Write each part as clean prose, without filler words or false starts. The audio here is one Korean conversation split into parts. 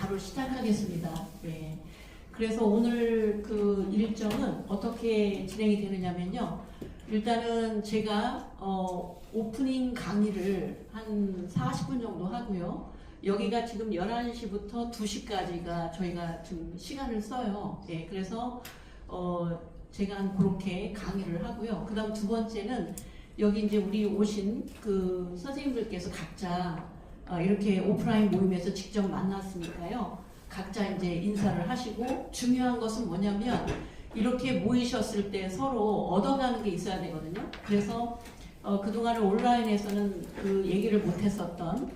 바로 시작하겠습니다. 예. 그래서 오늘 그 일정은 어떻게 진행이 되느냐면요. 일단은 제가 오프닝 강의를 한 40분 정도 하고요. 여기가 지금 11시부터 2시까지가 저희가 지금 시간을 써요. 예, 그래서 제가 그렇게 강의를 하고요. 그 다음 두 번째는 여기 이제 우리 오신 그 선생님들께서 각자 이렇게 오프라인 모임에서 직접 만났으니까요. 각자 이제 인사를 하시고, 중요한 것은 뭐냐면 이렇게 모이셨을 때 서로 얻어가는 게 있어야 되거든요. 그래서 그동안에 온라인에서는 그 얘기를 못했었던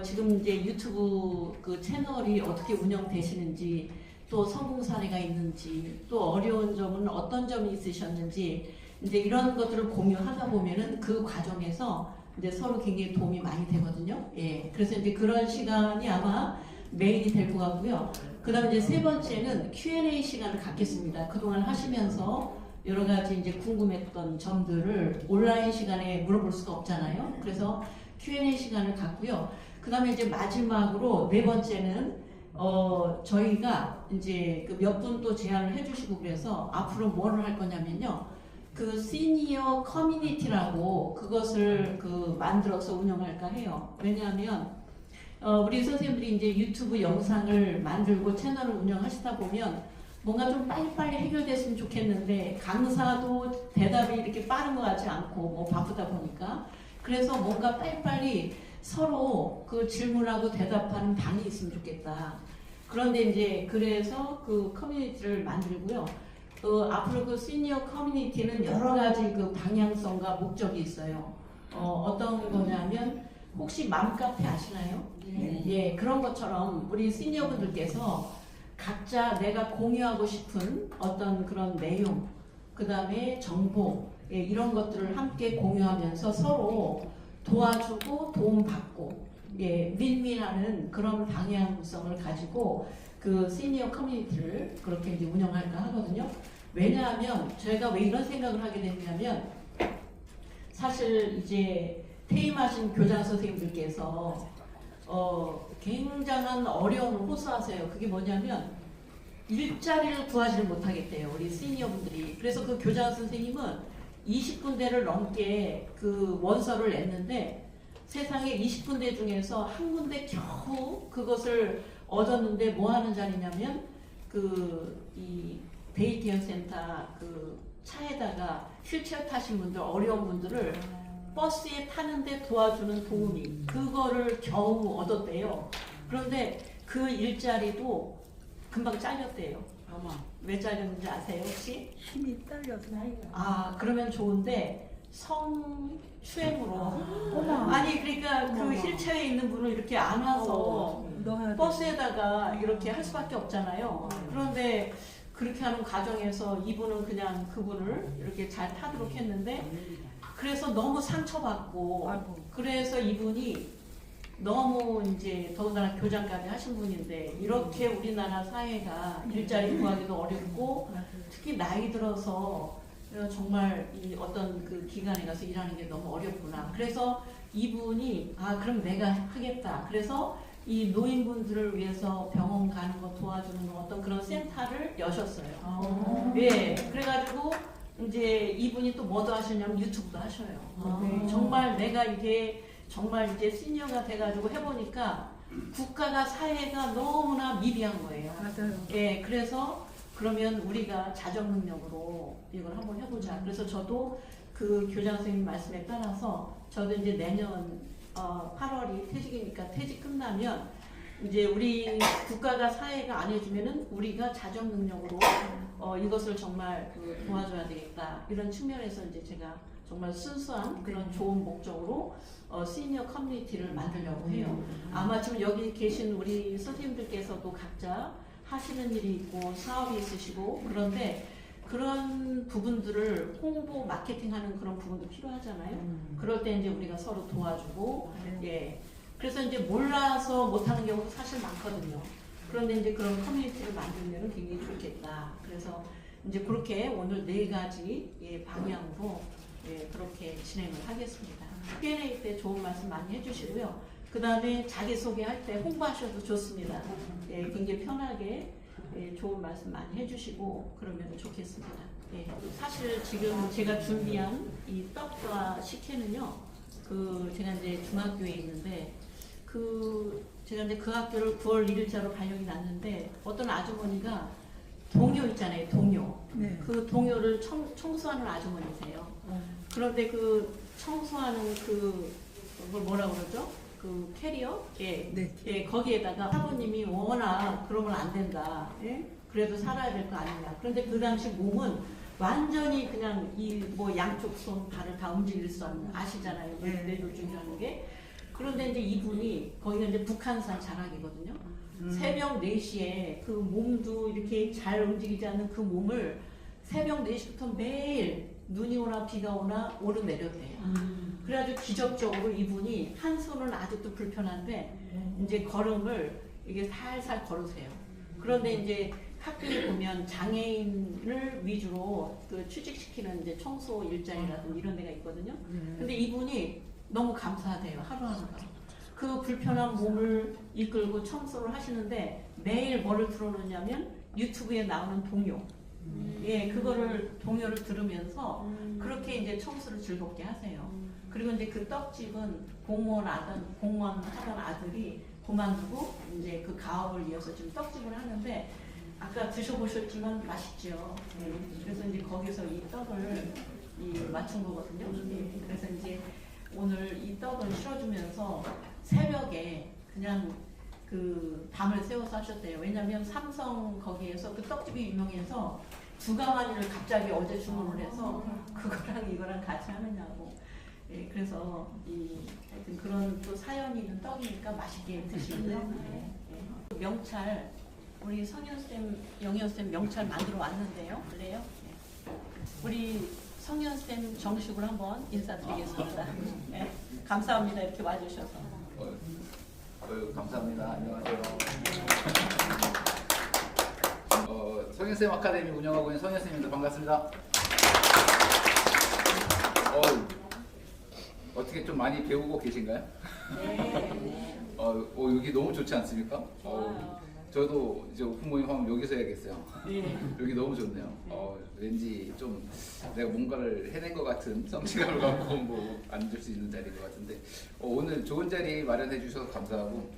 지금 이제 유튜브 그 채널이 어떻게 운영되시는지, 또 성공 사례가 있는지, 또 어려운 점은 어떤 점이 있으셨는지, 이제 이런 것들을 공유하다 보면은 그 과정에서 이제 서로 굉장히 도움이 많이 되거든요. 예. 그래서 이제 그런 시간이 아마 메인이 될 것 같고요. 그 다음에 이제 세 번째는 Q&A 시간을 갖겠습니다. 그동안 하시면서 여러 가지 이제 궁금했던 점들을 온라인 시간에 물어볼 수가 없잖아요. 그래서 Q&A 시간을 갖고요. 그 다음에 이제 마지막으로 네 번째는 저희가 이제 그 몇 분 또 제안을 해주시고, 그래서 앞으로 뭐를 할 거냐면요. 그 시니어 커뮤니티라고 그것을 그 만들어서 운영할까 해요. 왜냐하면 우리 선생님들이 이제 유튜브 영상을 만들고 채널을 운영하시다 보면 뭔가 좀 빨리빨리 해결됐으면 좋겠는데, 강사도 대답이 이렇게 빠른 것 같지 않고 뭐 바쁘다 보니까, 그래서 뭔가 빨리빨리 서로 그 질문하고 대답하는 방이 있으면 좋겠다. 그런데 이제 그래서 그 커뮤니티를 만들고요. 앞으로 그 시니어 커뮤니티는 여러 가지 그 방향성과 목적이 있어요. 어떤 거냐면, 혹시 맘카페 아시나요? 네. 예, 그런 것처럼 우리 시니어분들께서 각자 내가 공유하고 싶은 어떤 그런 내용, 그 다음에 정보, 예, 이런 것들을 함께 공유하면서 서로 도와주고 도움받고, 예, 윈윈하는 그런 방향성을 가지고 그 시니어 커뮤니티를 그렇게 이제 운영할까 하거든요. 왜냐하면 제가 왜 이런 생각을 하게 됐냐면, 사실 이제 퇴임하신 교장 선생님들께서 굉장한 어려움을 호소하세요. 그게 뭐냐면 일자리를 구하지를 못하겠대요, 우리 시니어분들이. 그래서 그 교장 선생님은 20군데를 넘게 그 원서를 냈는데, 세상에 20군데 중에서 한 군데 겨우 그것을 얻었는데 뭐 하는 자리냐면 이 데이케어 센터 그 차에다가 휠체어 타신 분들, 어려운 분들을 버스에 타는데 도와주는 도우미, 그거를 겨우 얻었대요. 그런데 그 일자리도 금방 잘렸대요. 왜 잘렸는지 아세요 혹시? 힘이 딸려서 그러면 좋은데 성추행으로. 어머. 아니 그러니까 그 어머. 휠체어에 있는 분을 이렇게 안아서 넣어야 버스에다가 이렇게 할 수밖에 없잖아요. 그런데 그렇게 하는 과정에서 이분은 그냥 그분을 이렇게 잘 타도록 했는데, 그래서 너무 상처받고, 그래서 이분이 너무 이제 더군다나 교장까지 하신 분인데, 이렇게 우리나라 사회가 일자리 구하기도 어렵고, 특히 나이 들어서 정말 이 어떤 그 기관에 가서 일하는 게 너무 어렵구나. 그래서 이분이 그럼 내가 하겠다. 그래서 이 노인분들을 위해서 병원 가는 거 도와주는 어떤 그런 센터를 여셨어요. 예, 그래가지고 이제 이분이 또 뭐도 하시냐면 유튜브도 하셔요. 정말 내가 이게 정말 이제 시니어가 돼가지고 해보니까 국가가, 사회가 너무나 미비한 거예요. 맞아요. 예, 그래서 그러면 우리가 자정 능력으로 이걸 한번 해보자. 그래서 저도 그 교장 선생님 말씀에 따라서 저도 이제 내년 8월이 퇴직이니까 퇴직 끝나면 이제 우리 국가가, 사회가 안 해주면은 우리가 자정 능력으로 이것을 정말 도와줘야 되겠다, 이런 측면에서 이제 제가 정말 순수한 그런 좋은 목적으로 시니어 커뮤니티를 만들려고 해요. 아마 지금 여기 계신 우리 선생님들께서도 각자 하시는 일이 있고 사업이 있으시고, 그런데 그런 부분들을 홍보, 마케팅하는 그런 부분도 필요하잖아요. 그럴 때 이제 우리가 서로 도와주고, 예. 그래서 이제 몰라서 못하는 경우도 사실 많거든요. 그런데 이제 그런 커뮤니티를 만들면 굉장히 좋겠다. 그래서 이제 그렇게 오늘 네 가지 방향으로 그렇게 진행을 하겠습니다. Q&A 때 좋은 말씀 많이 해주시고요. 그 다음에 자기소개할 때 홍보하셔도 좋습니다. 예, 굉장히 편하게 예, 좋은 말씀 많이 해주시고 그러면 좋겠습니다. 예, 사실 지금 제가 준비한 이 떡과 식혜는요, 제가 이제 중학교에 있는데 제가 이제 그 학교를 9월 1일자로 발령이 났는데 어떤 아주머니가 동요 있잖아요, 동요. 네. 그 동요를 청소하는 아주머니세요. 그런데 그 청소하는 그걸 뭐라 그러죠? 그 캐리어? 예. 네. 예, 거기에다가 사부님이 워낙 그러면 안 된다. 예? 그래도 살아야 될 거 아니냐. 그런데 그 당시 몸은 완전히 그냥 양쪽 손, 발을 다 움직일 수 없는, 아시잖아요. 네. 뇌졸중이라는 게. 그런데 이제 이분이, 거기가 이제 북한산 자락이거든요. 새벽 4시에 그 몸도 이렇게 잘 움직이지 않는 그 몸을 새벽 4시부터 매일 눈이 오나 비가 오나 오르내렸대요. 그래가지고 기적적으로 이분이 한 손은 아직도 불편한데 이제 걸음을 이게 살살 걸으세요. 그런데 이제 학교에 보면 장애인을 위주로 취직시키는 이제 청소 일자리라든지 이런 데가 있거든요. 근데 이분이 너무 감사하대요. 하루하루가. 그 불편한 몸을 이끌고 청소를 하시는데 매일 뭐를 틀어놓냐면 유튜브에 나오는 동요. 예, 그거를 동요를 들으면서 그렇게 이제 청소를 즐겁게 하세요. 그리고 이제 그 떡집은 공무원 하던 아들이 그만두고 이제 그 가업을 이어서 지금 떡집을 하는데 아까 드셔보셨지만 맛있죠. 예, 그래서 이제 거기서 이 떡을 맞춘 거거든요. 예, 그래서 이제 오늘 이 떡을 실어주면서 새벽에 그냥 밤을 새워서 하셨대요. 왜냐면 삼성 거기에서 그 떡집이 유명해서 두 가마니를 갑자기 어제 주문을 해서 그거랑 이거랑 같이 하느냐고. 예, 그래서 하여튼 그런 또 사연이 있는 떡이니까 맛있게 드시고요. 예, 예. 명찰 우리 성현쌤, 영현쌤 명찰 만들어 왔는데요. 그래요? 예. 우리 성현쌤 정식으로 한번 인사드리겠습니다. 예, 감사합니다. 이렇게 와주셔서. 감사합니다. 안녕하세요. 성현쌤 아카데미 운영하고 있는 성현쌤입니다. 반갑습니다. 어떻게 좀 많이 배우고 계신가요? 네. 여기 너무 좋지 않습니까? 저도 이제 오픈 모임 하면 여기서 해야겠어요. 네. 여기 너무 좋네요. 왠지 좀 내가 뭔가를 해낸 것 같은 성취감을 갖고 앉을 수 있는 자리인 것 같은데 오늘 좋은 자리 마련해 주셔서 감사하고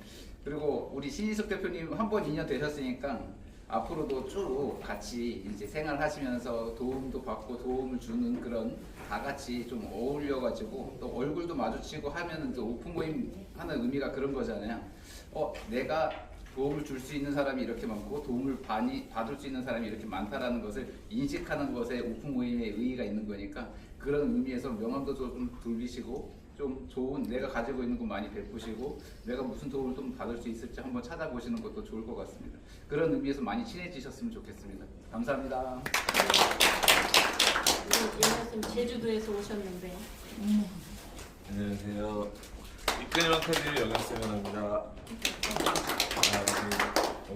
그리고 우리 신희석 대표님 한 번 2년 되셨으니까 앞으로도 쭉 같이 이제 생활하시면서 도움도 받고 도움을 주는 그런 다 같이 좀 어울려가지고 또 얼굴도 마주치고 하면은 또 오픈 모임 하는 의미가 그런 거잖아요. 내가 도움을 줄 수 있는 사람이 이렇게 많고 도움을 받을 수 있는 사람이 이렇게 많다라는 것을 인식하는 것에 오픈 모임의 의의가 있는 거니까 그런 의미에서 명함도 좀 돌리시고 좀 좋은 내가 가지고 있는 거 많이 베푸시고 내가 무슨 도움을 좀 받을 수 있을지 한번 찾아보시는 것도 좋을 것 같습니다. 그런 의미에서 많이 친해지셨으면 좋겠습니다. 감사합니다. 예수님 제주도에서 오셨는데. 안녕하세요. 이끌림 아카데미 영현쌤을 합니다.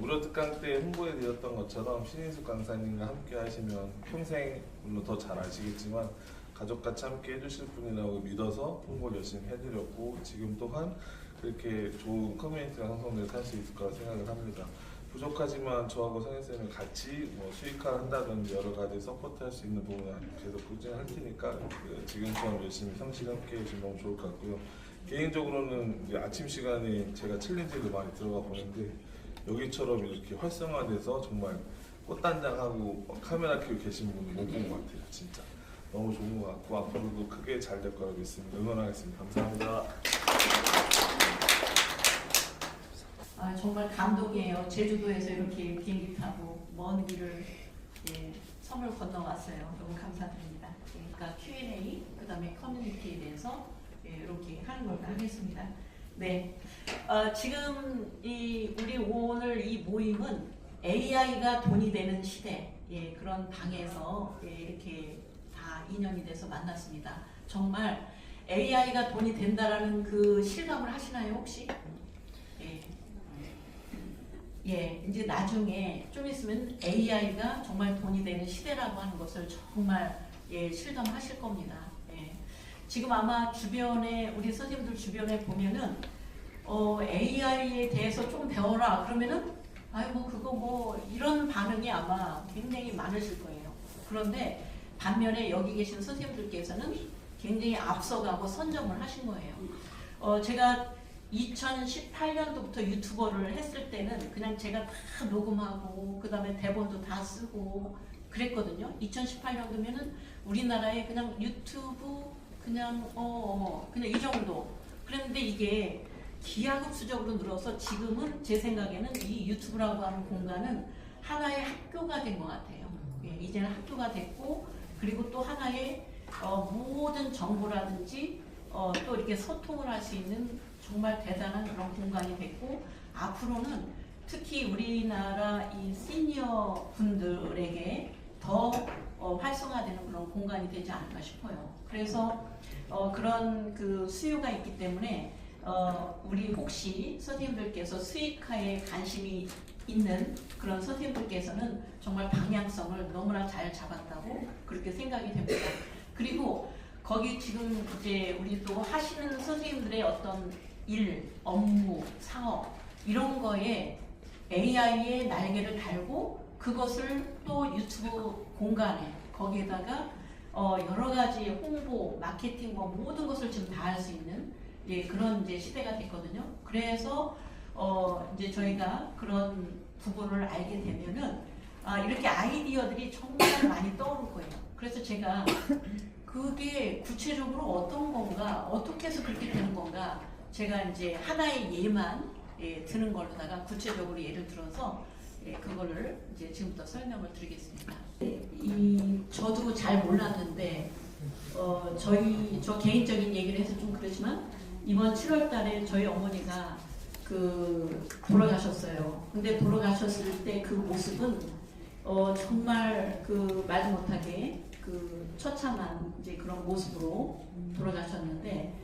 무료 특강 때 홍보해 드렸던 것처럼 신인숙 강사님과 함께 하시면 평생 물론 더 잘 아시겠지만 가족같이 함께 해주실 분이라고 믿어서 홍보를 열심히 해드렸고 지금 또한 그렇게 좋은 커뮤니티가 형성돼서 할 수 있을 거라 생각을 합니다. 부족하지만 저하고 성현쌤이 같이 수익화를 한다든지 여러 가지 서포트 할 수 있는 부분을 계속 꾸준히 할 테니까 지금처럼 열심히 성실히 함께 해주시면 너무 좋을 것 같고요. 개인적으로는 이제 아침 시간에 제가 챌린지를 많이 들어가 보는데 여기처럼 이렇게 활성화돼서 정말 꽃단장하고 카메라 켜고 계신 분이 못 본 것 같아요. 진짜 너무 좋은 것 같고 앞으로도 크게 잘 될 거라고 믿습니다. 응원하겠습니다. 감사합니다. 정말 감동이에요. 제주도에서 이렇게 비행기 타고 먼 길을 섬을 건너왔어요. 너무 감사드립니다. 그러니까 Q&A, 그 다음에 커뮤니티에 대해서 이렇게 하는 걸로 하겠습니다. 네, 지금 우리 오늘 이 모임은 AI가 돈이 되는 시대 그런 방에서 이렇게 다 인연이 돼서 만났습니다. 정말 AI가 돈이 된다라는 그 실감을 하시나요 혹시? 이제 나중에 좀 있으면 AI가 정말 돈이 되는 시대라고 하는 것을 정말 실감하실 겁니다. 지금 아마 주변에 우리 선생님들 주변에 보면은 AI에 대해서 좀 배워라 그러면은 아이고 그거 뭐 이런 반응이 아마 굉장히 많으실 거예요. 그런데 반면에 여기 계신 선생님들께서는 굉장히 앞서가고 선점을 하신 거예요. 제가 2018년도부터 유튜버를 했을 때는 그냥 제가 다 녹음하고 그 다음에 대본도 다 쓰고 그랬거든요. 2018년도면은 우리나라에 그냥 유튜브 그냥 그냥 이 정도. 그런데 이게 기하급수적으로 늘어서 지금은 제 생각에는 이 유튜브라고 하는 공간은 하나의 학교가 된 것 같아요. 예, 이제는 학교가 됐고 그리고 또 하나의 모든 정보라든지 또 이렇게 소통을 할 수 있는 정말 대단한 그런 공간이 됐고 앞으로는 특히 우리나라 이 시니어 분들에게 더 활성화되는 그런 공간이 되지 않을까 싶어요. 그래서 그런 그 수요가 있기 때문에 우리 혹시 선생님들께서 수익화에 관심이 있는 그런 선생님들께서는 정말 방향성을 너무나 잘 잡았다고 그렇게 생각이 됩니다. 그리고 거기 지금 이제 우리 또 하시는 선생님들의 어떤 일, 업무, 사업 이런 거에 AI의 날개를 달고 그것을 또 유튜브 공간에 거기에다가 여러 가지 홍보, 마케팅 뭐 모든 것을 지금 다 할 수 있는 그런 이제 시대가 됐거든요. 그래서 이제 저희가 그런 부분을 알게 되면은 이렇게 아이디어들이 정말 많이 떠오를 거예요. 그래서 제가 그게 구체적으로 어떤 건가, 어떻게 해서 그렇게 되는 건가, 제가 이제 하나의 예만 드는 걸로다가 구체적으로 예를 들어서 그거를 이제 지금부터 설명을 드리겠습니다. 저도 잘 몰랐는데 저 개인적인 얘기를 해서 좀 그렇지만 이번 7월달에 저희 어머니가 돌아가셨어요. 근데 돌아가셨을 때 그 모습은 정말 말도 못하게 처참한 이제 그런 모습으로 돌아가셨는데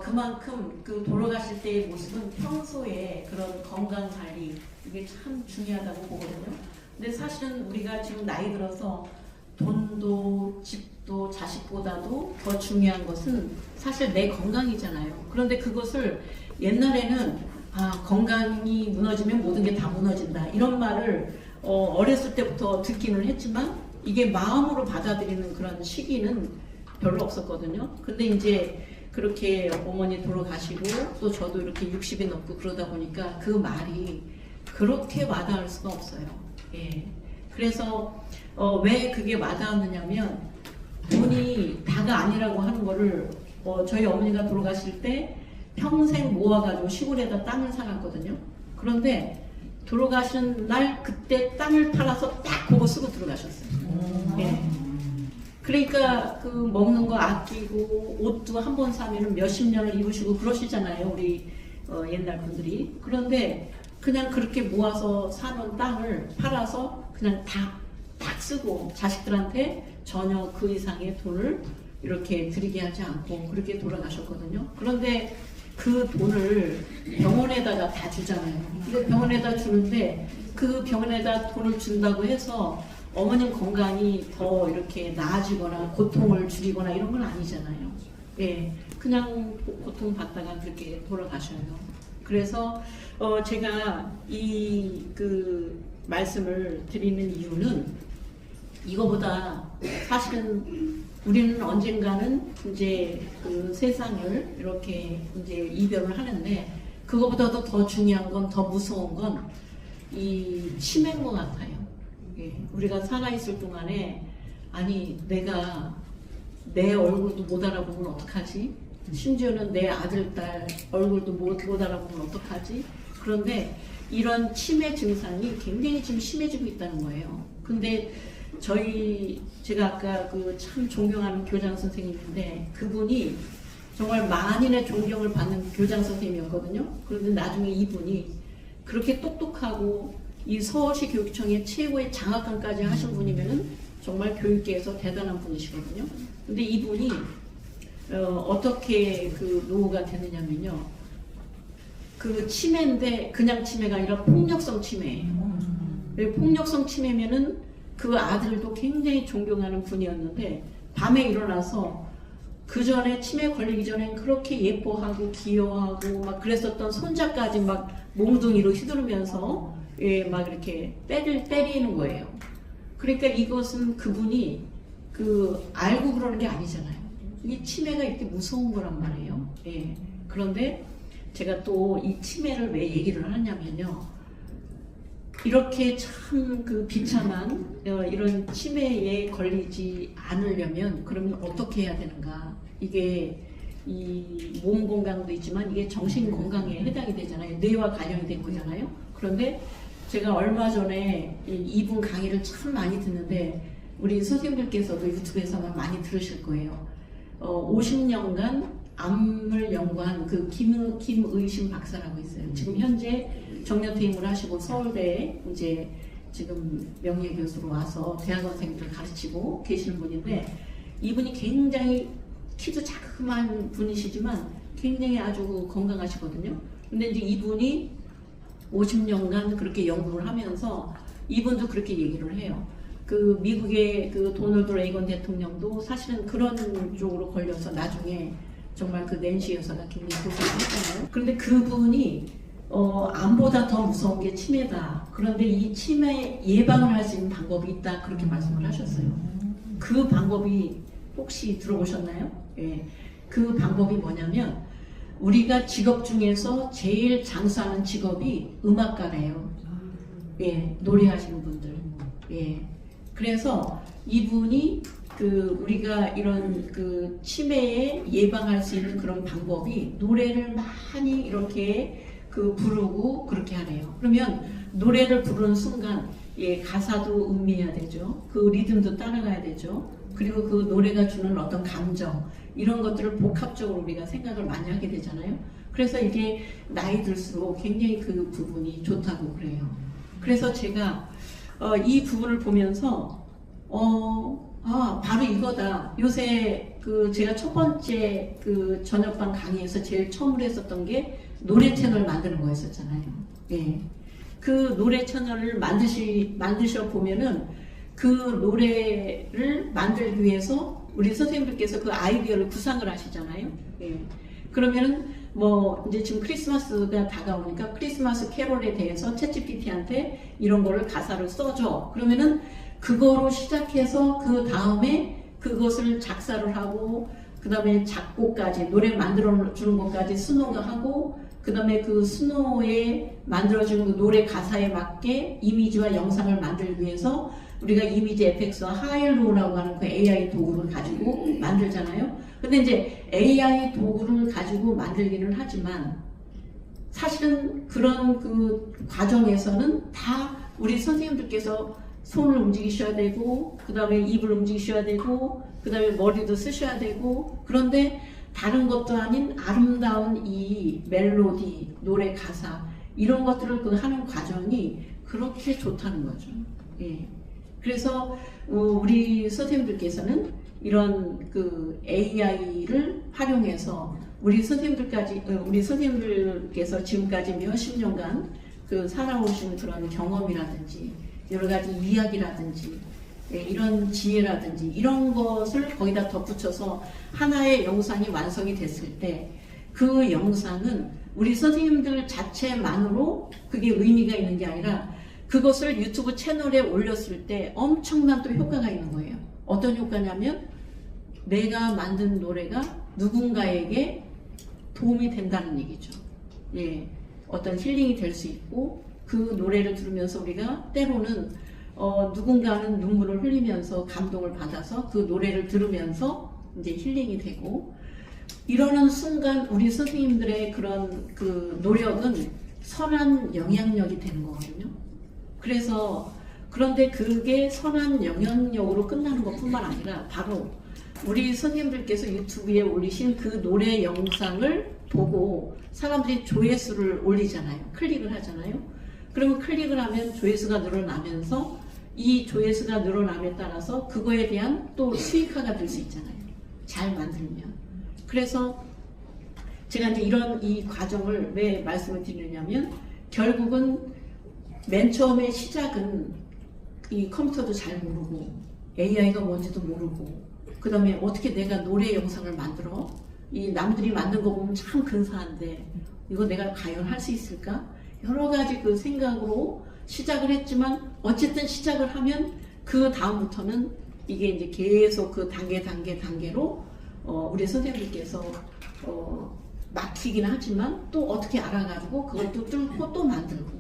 그만큼 돌아가실 때의 모습은 평소에 그런 건강 관리 이게 참 중요하다고 보거든요. 근데 사실은 우리가 지금 나이 들어서 돈도 집도 자식보다도 더 중요한 것은 사실 내 건강이잖아요. 그런데 그것을 옛날에는 건강이 무너지면 모든 게 다 무너진다 이런 말을 어렸을 때부터 듣기는 했지만 이게 마음으로 받아들이는 그런 시기는 별로 없었거든요. 근데 이제 그렇게 어머니 돌아가시고 또 저도 이렇게 60이 넘고 그러다 보니까 그 말이 그렇게 와닿을 수가 없어요. 예. 그래서 왜 그게 와닿았느냐면 돈이 다가 아니라고 하는 거를 저희 어머니가 돌아가실 때 평생 모아가지고 시골에다 땅을 사놨거든요. 그런데 돌아가시는 날 그때 땅을 팔아서 딱 그거 쓰고 들어가셨어요. 예. 그러니까 먹는 거 아끼고 옷도 한 번 사면은 몇십 년을 입으시고 그러시잖아요. 우리 옛날 분들이. 그런데 그냥 그렇게 모아서 사놓은 땅을 팔아서 그냥 딱 쓰고 자식들한테 전혀 그 이상의 돈을 이렇게 드리게 하지 않고 그렇게 돌아가셨거든요. 그런데 그 돈을 병원에다가 다 주잖아요. 근데 병원에다 주는데 그 병원에다 돈을 준다고 해서 어머님 건강이 더 이렇게 나아지거나 고통을 줄이거나 이런 건 아니잖아요. 예, 그냥 고통받다가 그렇게 돌아가셔요. 그래서 제가 말씀을 드리는 이유는 이거보다 사실은 우리는 언젠가는 이제 세상을 이렇게 이제 이별을 하는데 그거보다도 더 중요한 건 더 무서운 건 이 치매인 것 같아요. 예, 우리가 살아있을 동안에 내가 내 얼굴도 못 알아보면 어떡하지? 심지어는 내 아들, 딸 얼굴도 못 알아보면 어떡하지? 그런데 이런 치매 증상이 굉장히 지금 심해지고 있다는 거예요. 근데 제가 아까 참 존경하는 교장 선생님인데 그분이 정말 만인의 존경을 받는 교장 선생님이었거든요. 그런데 나중에 이분이 그렇게 똑똑하고 이 서울시 교육청의 최고의 장학관까지 하신 분이면은 정말 교육계에서 대단한 분이시거든요. 근데 이분이 어떻게 노후가 되느냐면요. 치매인데 그냥 치매가 아니라 폭력성 치매예요. 폭력성 치매면은 그 아들도 굉장히 존경하는 분이었는데 밤에 일어나서 그 전에 치매 걸리기 전엔 그렇게 예뻐하고 귀여워하고 막 그랬었던 손자까지 막 몽둥이로 휘두르면서 예, 막 이렇게 때리는 거예요. 그러니까 이것은 그분이 알고 그러는 게 아니잖아요. 이 치매가 이렇게 무서운 거란 말이에요. 예. 그런데 제가 또 이 치매를 왜 얘기를 하냐면요. 이렇게 참 비참한 이런 치매에 걸리지 않으려면 그러면 어떻게 해야 되는가? 이게 이 몸 건강도 있지만 이게 정신 건강에 해당이 되잖아요. 뇌와 관련이 된 거잖아요. 그런데 제가 얼마 전에 이분 강의를 참 많이 듣는데 우리 선생님들께서도 유튜브에서만 많이 들으실 거예요. 50년간 암을 연구한 김의심 박사라고 있어요. 지금 현재 정년퇴임을 하시고 서울대에 이제 지금 명예교수로 와서 대학원생들 가르치고 계시는 분인데 이분이 굉장히 키도 자그마한 분이시지만 굉장히 아주 건강하시거든요. 근데 이제 이분이 50년간 그렇게 연구를 하면서 이분도 그렇게 얘기를 해요. 미국의 도널드 레이건 대통령도 사실은 그런 쪽으로 걸려서 나중에 정말 낸시 여사가 굉장히 고생했잖아요. 그런데 그분이 암보다 더 무서운 게 치매다. 그런데 이 치매 예방을 할 수 있는 방법이 있다. 그렇게 말씀을 하셨어요. 그 방법이 혹시 들어보셨나요? 예. 그 방법이 뭐냐면 우리가 직업 중에서 제일 장수하는 직업이 음악가래요. 예, 노래하시는 분들. 예. 그래서 이분이 우리가 이런 치매에 예방할 수 있는 그런 방법이 노래를 많이 이렇게 부르고 그렇게 하래요. 그러면 노래를 부르는 순간 예, 가사도 음미해야 되죠. 리듬도 따라가야 되죠. 그리고 노래가 주는 어떤 감정 이런 것들을 복합적으로 우리가 생각을 많이 하게 되잖아요. 그래서 이게 나이 들수록 굉장히 그 부분이 좋다고 그래요. 그래서 제가 이 부분을 보면서 바로 이거다. 요새 제가 첫 번째 저녁반 강의에서 제일 처음으로 했었던 게 노래 채널 만드는 거였었잖아요. 예. 노래 채널을 만드셔 보면은 노래를 만들기 위해서 우리 선생님들께서 아이디어를 구상을 하시잖아요. 예. 그러면은 이제 지금 크리스마스가 다가오니까 크리스마스 캐롤에 대해서 챗GPT한테 이런 거를 가사를 써줘. 그러면은 그거로 시작해서 다음에 그것을 작사를 하고 그 다음에 작곡까지 노래 만들어주는 것까지 스노가 하고 그 다음에 스노에 만들어주는 노래 가사에 맞게 이미지와 영상을 만들기 위해서 우리가 이미지 에펙스와 하일로우라고 하는 AI 도구를 가지고 만들잖아요. 근데 이제 AI 도구를 가지고 만들기는 하지만 사실은 그런 과정에서는 다 우리 선생님들께서 손을 움직이셔야 되고 그 다음에 입을 움직이셔야 되고 그 다음에 머리도 쓰셔야 되고 그런데 다른 것도 아닌 아름다운 이 멜로디, 노래 가사 이런 것들을 하는 과정이 그렇게 좋다는 거죠. 예. 그래서 우리 선생님들께서는 이런 AI를 활용해서 우리 선생님들께서 지금까지 몇십 년간 살아오신 그런 경험이라든지 여러 가지 이야기라든지 이런 지혜라든지 이런 것을 거기다 덧붙여서 하나의 영상이 완성이 됐을 때 그 영상은 우리 선생님들 자체만으로 그게 의미가 있는 게 아니라 그것을 유튜브 채널에 올렸을 때 엄청난 또 효과가 있는 거예요. 어떤 효과냐면 내가 만든 노래가 누군가에게 도움이 된다는 얘기죠. 예, 어떤 힐링이 될 수 있고 그 노래를 들으면서 우리가 때로는 누군가는 눈물을 흘리면서 감동을 받아서 그 노래를 들으면서 이제 힐링이 되고 이러는 순간 우리 선생님들의 그런 노력은 선한 영향력이 되는 거거든요. 그런데 그게 선한 영향력으로 끝나는 것뿐만 아니라 바로 우리 선생님들께서 유튜브에 올리신 그 노래 영상을 보고 사람들이 조회수를 올리잖아요. 클릭을 하잖아요. 그러면 클릭을 하면 조회수가 늘어나면서 이 조회수가 늘어남에 따라서 그거에 대한 또 수익화가 될 수 있잖아요. 잘 만들면. 그래서 제가 이제 이 과정을 왜 말씀을 드리냐면 결국은 맨 처음에 시작은 이 컴퓨터도 잘 모르고 AI가 뭔지도 모르고 그 다음에 어떻게 내가 노래 영상을 만들어? 이 남들이 만든 거 보면 참 근사한데 이거 내가 과연 할 수 있을까? 여러 가지 그 생각으로 시작을 했지만 어쨌든 시작을 하면 그 다음부터는 이게 이제 계속 그 단계로 우리 선생님께서 막히긴 하지만 또 어떻게 알아가지고 그것도 뚫고 또 만들고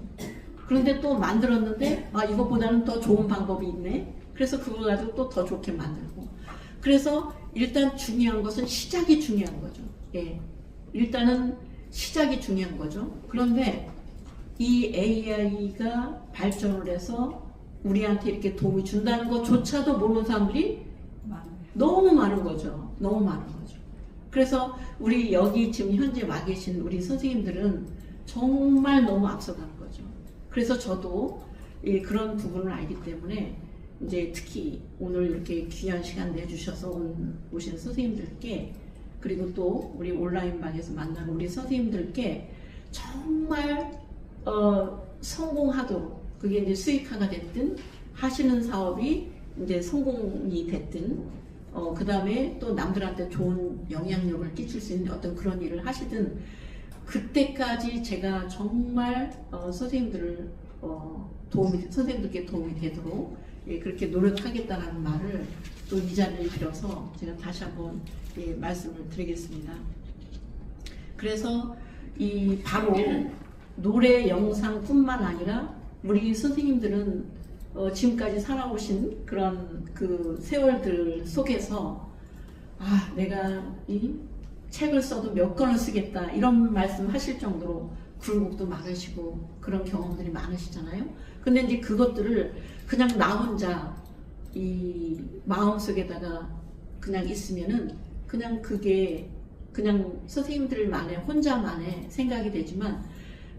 그런데 또 만들었는데 이것보다는 더 좋은 방법이 있네. 그래서 그걸 가지고 또 더 좋게 만들고 그래서 일단 중요한 것은 시작이 중요한 거죠. 예. 일단은 시작이 중요한 거죠. 그런데 이 AI가 발전을 해서 우리한테 이렇게 도움이 준다는 것조차도 모르는 사람들이 너무 많은 거죠. 너무 많은 거죠. 그래서 우리 여기 지금 현재 와 계신 우리 선생님들은 정말 너무 앞서가는 거죠. 그래서 저도 그런 부분을 알기 때문에 이제 특히 오늘 이렇게 귀한 시간 내주셔서 오신 선생님들께 그리고 또 우리 온라인 방에서 만난 우리 선생님들께 정말 성공하도록 그게 이제 수익화가 됐든 하시는 사업이 이제 성공이 됐든 그 다음에 또 남들한테 좋은 영향력을 끼칠 수 있는 어떤 그런 일을 하시든 그때까지 제가 정말 선생님들을 선생님들께 도움이 되도록 그렇게 노력하겠다는 말을 또 이 자리를 빌어서 제가 다시 한번 말씀을 드리겠습니다. 그래서 이 바로 노래 영상뿐만 아니라 우리 선생님들은 지금까지 살아오신 그런 그 세월들 속에서 내가 이 책을 써도 몇 권을 쓰겠다 이런 말씀 하실 정도로 굴곡도 많으시고 그런 경험들이 많으시잖아요. 근데 이제 그것들을 그냥 나 혼자 이 마음속에다가 그냥 있으면은 그냥 그게 그냥 선생님들만의 혼자만의 생각이 되지만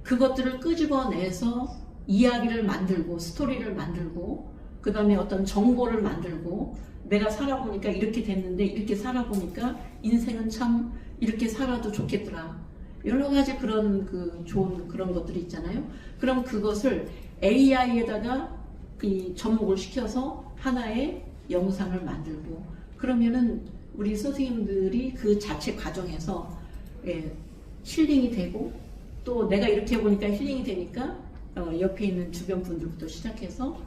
그것들을 끄집어내서 이야기를 만들고 스토리를 만들고 그 다음에 어떤 정보를 만들고 내가 살아보니까 이렇게 됐는데 이렇게 살아보니까 인생은 참 이렇게 살아도 좋겠더라. 여러 가지 그런 좋은 그런 것들이 있잖아요. 그럼 그것을 AI에다가 접목을 시켜서 하나의 영상을 만들고 그러면은 우리 선생님들이 그 자체 과정에서 힐링이 되고 또 내가 이렇게 해보니까 힐링이 되니까 옆에 있는 주변 분들부터 시작해서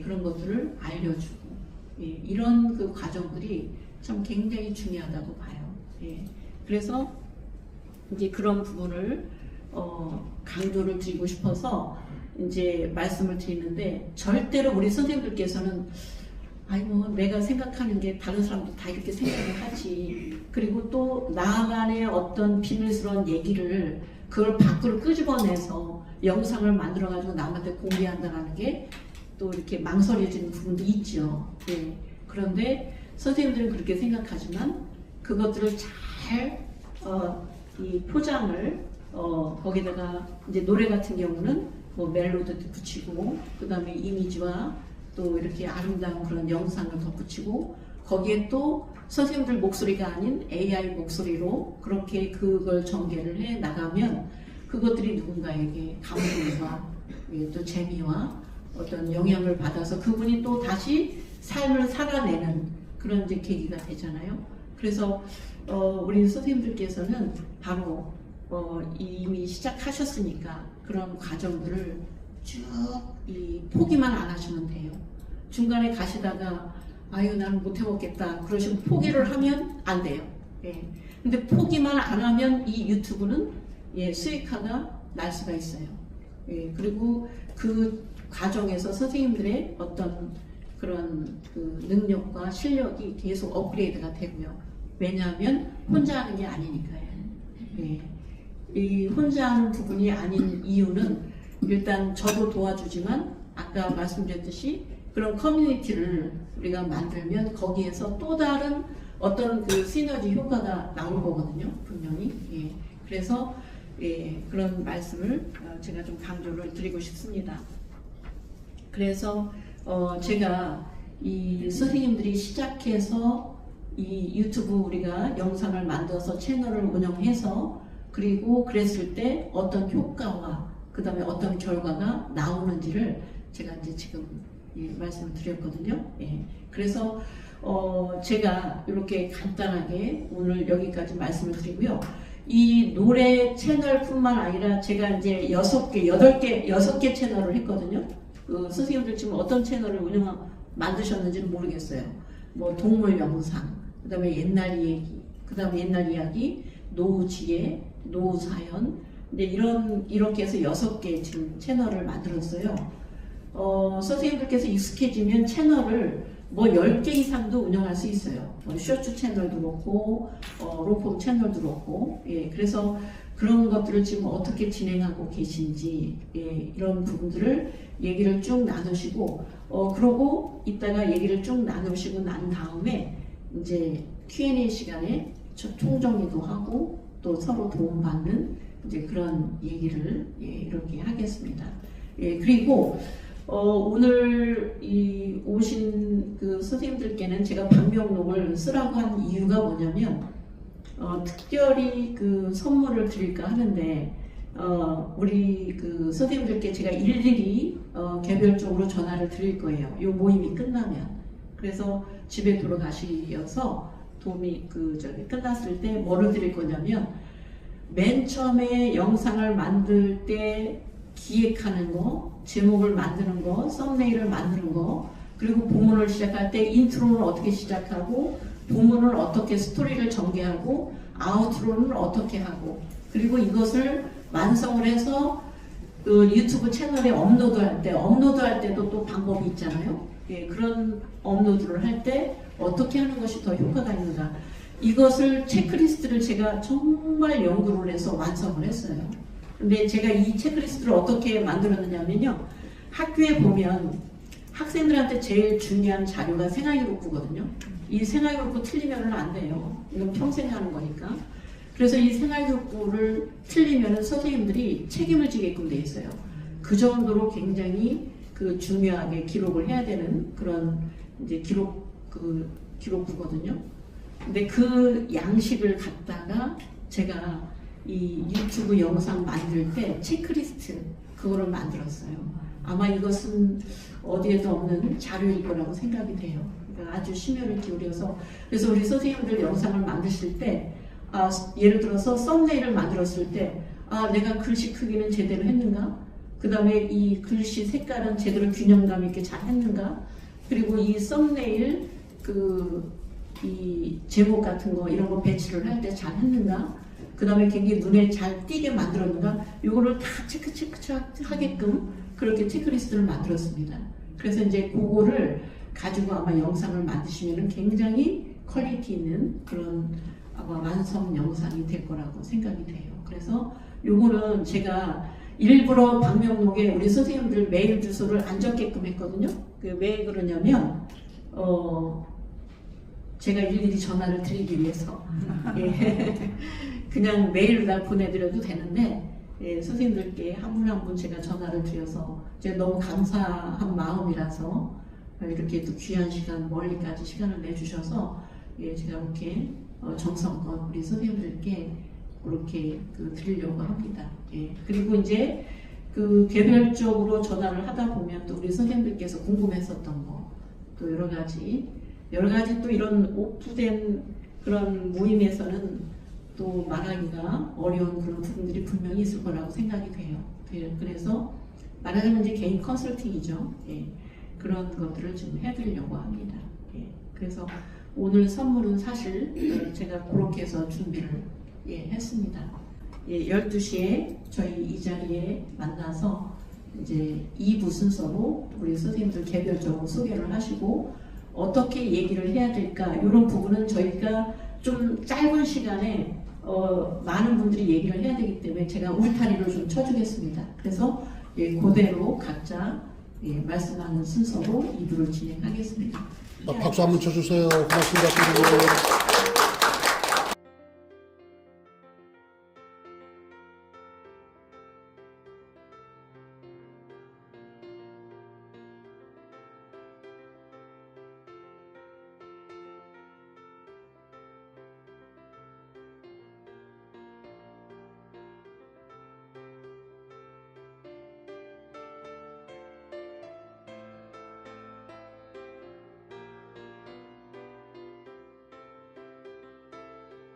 그런 것들을 알려주고 이런 그 과정들이 참 굉장히 중요하다고 봐요. 그래서 이제 그런 부분을 강조를 드리고 싶어서 이제 말씀을 드리는데 절대로 우리 선생님들께서는 내가 생각하는 게 다른 사람도 다 이렇게 생각을 하지. 그리고 또 나만의 어떤 비밀스러운 얘기를 그걸 밖으로 끄집어내서 영상을 만들어가지고 남한테 공개한다는 게 또 이렇게 망설여지는 부분도 있죠. 그런데 선생님들은 그렇게 생각하지만 그것들을 잘 이 포장을 거기다가 이제 노래 같은 경우는 뭐 멜로디도 붙이고 그 다음에 이미지와 또 이렇게 아름다운 그런 영상을 덧붙이고 거기에 또 선생님들 목소리가 아닌 AI 목소리로 그렇게 그걸 전개를 해 나가면 그것들이 누군가에게 감동과 또 재미와 어떤 영향을 받아서 그분이 또 다시 삶을 살아내는 그런 이제 계기가 되잖아요. 그래서 우리 선생님들께서는 바로 이미 시작하셨으니까 그런 과정들을 쭉 포기만 안 하시면 돼요. 중간에 가시다가 나는 못 해먹겠다 그러시면 포기를 하면 안 돼요. 근데 포기만 안 하면 이 유튜브는 수익화가 날 수가 있어요. 그리고 그 과정에서 선생님들의 어떤 그런 그 능력과 실력이 계속 업그레이드가 되고요. 왜냐하면 혼자 하는 게 아니니까요. 이 혼자 하는 부분이 아닌 이유는 일단 저도 도와주지만 아까 말씀드렸듯이 그런 커뮤니티를 우리가 만들면 거기에서 또 다른 어떤 그 시너지 효과가 나올 거거든요. 분명히. 그래서 그런 말씀을 제가 좀 강조를 드리고 싶습니다. 그래서 제가 이 선생님들이 시작해서 이 유튜브 우리가 영상을 만들어서 채널을 운영해서 그리고 그랬을 때 어떤 효과와 그 다음에 어떤 결과가 나오는지를 제가 이제 지금 말씀을 드렸거든요. 예. 그래서 제가 이렇게 간단하게 오늘 여기까지 말씀을 드리고요. 이 노래 채널뿐만 아니라 제가 이제 6개 채널을 했거든요. 그 선생님들 지금 어떤 채널을 만드셨는지는 모르겠어요. 뭐 동물 영상, 그 다음에 옛날 얘기, 그 다음에 옛날 이야기, 노후 지혜, 노후 사연, 근데 이렇게 해서 6개 지금 채널을 만들었어요. 선생님들께서 익숙해지면 채널을 뭐 10개 이상도 운영할 수 있어요. 쇼츠 채널도 그렇고, 롱폼 채널도 그렇고, 예, 그래서 그런 것들을 지금 어떻게 진행하고 계신지, 예, 이런 부분들을 얘기를 쭉 나누시고, 그러고 이따가 얘기를 쭉 나누시고 난 다음에 이제 Q&A 시간에 총정리도 하고 또 서로 도움받는 이제 그런 얘기를 이렇게 하겠습니다. 예, 그리고 오늘 오신 그 선생님들께는 제가 방명록을 쓰라고 한 이유가 뭐냐면 특별히 그 선물을 드릴까 하는데 우리 그 선생님들께 제가 일일이 개별적으로 전화를 드릴 거예요. 이 모임이 끝나면. 그래서 집에 돌아가시어서 도움이 끝났을 때 뭐를 드릴 거냐면 맨 처음에 영상을 만들 때 기획하는 거, 제목을 만드는 거, 썸네일을 만드는 거, 그리고 본문을 시작할 때 인트로는 어떻게 시작하고 본문을 어떻게 스토리를 전개하고 아우트로는 어떻게 하고 그리고 이것을 완성을 해서 그 유튜브 채널에 업로드할 때도 또 방법이 있잖아요. 예, 그런 업로드를 할 때 어떻게 하는 것이 더 효과가 있는가 이것을 체크리스트를 제가 정말 연구를 해서 완성을 했어요. 근데 제가 이 체크리스트를 어떻게 만들었느냐면요. 학교에 보면 학생들한테 제일 중요한 자료가 생활기록부거든요. 이 생활기록부 틀리면 안 돼요. 이건 평생 하는 거니까. 그래서 이 생활기록부를 틀리면 선생님들이 책임을 지게끔 돼 있어요. 그 정도로 굉장히 그 중요하게 기록을 해야 되는 그런 이제 기록부거든요. 근데 그 양식을 갖다가 제가 이 유튜브 영상 만들 때 체크리스트 그거를 만들었어요. 아마 이것은 어디에도 없는 자료일 거라고 생각이 돼요. 그러니까 아주 심혈을 기울여서 그래서 우리 선생님들 영상을 만드실 때 예를 들어서 썸네일을 만들었을 때 내가 글씨 크기는 제대로 했는가? 그 다음에 이 글씨 색깔은 제대로 균형감 있게 잘 했는가? 그리고 이 썸네일 이 제목 같은 거 이런 거 배치를 할 때 잘 했는가? 그 다음에 굉장히 눈에 잘 띄게 만들었는가? 이거를 다 체크 하게끔 그렇게 체크리스트를 만들었습니다. 그래서 이제 그거를 가지고 아마 영상을 만드시면 굉장히 퀄리티 있는 그런 아마 완성 영상이 될 거라고 생각이 돼요. 그래서 요거는 제가 일부러 방명록에 우리 선생님들 메일 주소를 안 적게끔 했거든요. 왜 그러냐면 제가 일일이 전화를 드리기 위해서 예. 그냥 메일로 다 보내드려도 되는데 예, 선생님들께 한 분 한 분 제가 전화를 드려서 제가 너무 감사한 마음이라서 이렇게 또 귀한 시간 멀리까지 시간을 내주셔서 예, 제가 이렇게 정성껏 우리 선생님들께 그렇게 드리려고 합니다. 예, 그리고 이제 개별적으로 전화를 하다 보면 또 우리 선생님들께서 궁금했었던 거 또 여러 가지 또 이런 오프된 그런 모임에서는 또 말하기가 어려운 그런 부분들이 분명히 있을 거라고 생각이 돼요. 그래서 말하자면 이제 개인 컨설팅이죠. 예, 그런 것들을 좀 해드리려고 합니다. 예, 그래서 오늘 선물은 사실 제가 그렇게 해서 준비를 했습니다. 예, 12시에 저희 이 자리에 만나서 이제 2부 순서로 우리 선생님들 개별적으로 소개를 하시고 어떻게 얘기를 해야 될까 이런 부분은 저희가 좀 짧은 시간에 많은 분들이 얘기를 해야 되기 때문에 제가 울타리를 좀 쳐주겠습니다. 그래서 그대로 각자 말씀하는 순서로 2부를 진행하겠습니다. 박수 한번 쳐주세요. 고맙습니다.